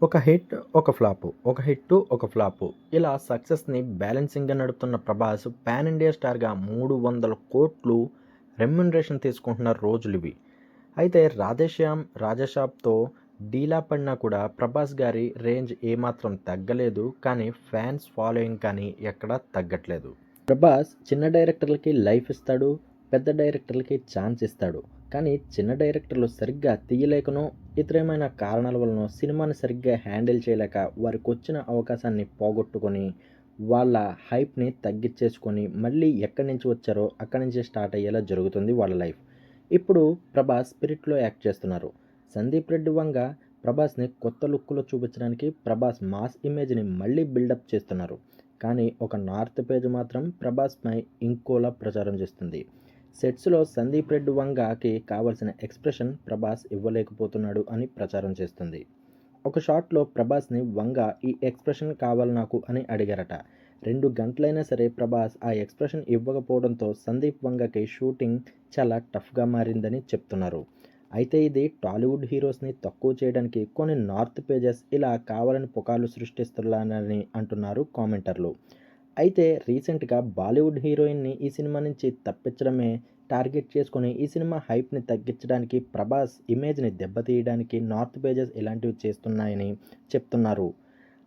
ఒక హిట్, ఒక ఫ్లాపు. ఒక హిట్టు, ఒక ఫ్లాపు. ఇలా సక్సెస్‌ని బ్యాలెన్సింగ్‌గా నడుపుతున్న 'ప్రభాస్' పాన్ ఇండియా స్టార్‌గా 300,00,00,000 రెమ్యూనరేషన్ తీసుకుంటున్న రోజులివి. అయితే 'రాధేశ్యామ్', 'రాజాసాబ్'తో డీలా పడినా కూడా 'ప్రభాస్' గారి రేంజ్ ఏమాత్రం తగ్గలేదు. కానీ ఫ్యాన్స్ ఫాలోయింగ్ కానీ ఎక్కడా తగ్గట్లేదు. 'ప్రభాస్' చిన్న డైరెక్టర్లకి లైఫ్ ఇస్తాడు. పెద్ద డైరెక్టర్లకి ఛాన్స్ ఇస్తాడు. కానీ చిన్న డైరెక్టర్లు సరిగ్గా తీయలేకనో, ఇతరమైన కారణాల వలనో సినిమాని సరిగ్గా హ్యాండిల్ చేయలేక వారికొచ్చిన అవకాశాన్ని పోగొట్టుకొని, వాళ్ళ హైప్‌ని తగ్గిచ్చేసుకొని, మళ్ళీ ఎక్కడి నుంచి వచ్చారో అక్కడి నుంచే స్టార్ట్ అయ్యేలా జరుగుతుంది వాళ్ళ లైఫ్. ఇప్పుడు 'ప్రభాస్' 'స్పిరిట్‌లో' యాక్ట్ చేస్తున్నారు. 'సందీప్ రెడ్డి వంగ' ప్రభాస్‌ని కొత్త లుక్‌లో చూపించడానికి 'ప్రభాస్' మాస్ ఇమేజ్‌ని మళ్ళీ బిల్డప్ చేస్తున్నారు. కానీ ఒక నార్త్ పేజ్ మాత్రం 'ప్రభాస్‌పై' ఇంకోలా ప్రచారం చేస్తుంది. సెట్స్‌లో 'సందీప్ రెడ్డి వంగ'కి కావాల్సిన ఎక్స్‌ప్రెషన్ 'ప్రభాస్' ఇవ్వలేకపోతున్నాడు అని ప్రచారం చేస్తుంది. ఒక షాట్‌లో 'ప్రభాస్‌ని' వంగ "ఈ ఎక్స్‌ప్రెషన్ కావాలి నాకు" అని అడిగారట. 2 గంటలైనా సరే 'ప్రభాస్' ఆ ఎక్స్‌ప్రెషన్ ఇవ్వకపోవడంతో 'సందీప్ వంగ'కి షూటింగ్ చాలా టఫ్‌గా మారిందని చెప్తున్నారు. అయితే ఇది టాలీవుడ్ హీరోస్‌ని తక్కువ చేయడానికి కొన్ని నార్త్ పేజెస్ ఇలా కావాలని పుకార్లు సృష్టిస్తున్నారని అంటున్నారు కామెంటర్లు. అయితే రీసెంట్‌గా బాలీవుడ్ హీరోయిన్‌ని ఈ సినిమా నుంచి తప్పించడమే టార్గెట్ చేసుకొని ఈ సినిమా హైప్‌ని తగ్గించడానికి 'ప్రభాస్' ఇమేజ్‌ని దెబ్బతీయడానికి నార్త్ పేజెస్ ఇలాంటివి చేస్తున్నాయని చెప్తున్నారు.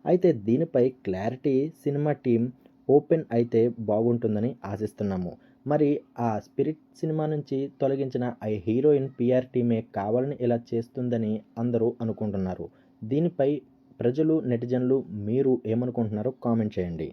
అయితే దీనిపై క్లారిటీ సినిమా టీమ్ ఓపెన్ అయితే బాగుంటుందని ఆశిస్తున్నాము. మరి ఆ 'స్పిరిట్' సినిమా నుంచి తొలగించిన ఆ హీరోయిన్ పీఆర్ టీమే కావాలని ఇలా చేస్తుందని అందరూ అనుకుంటున్నారు. దీనిపై ప్రజలు, నెటిజన్లు మీరు ఏమనుకుంటున్నారో కామెంట్ చేయండి.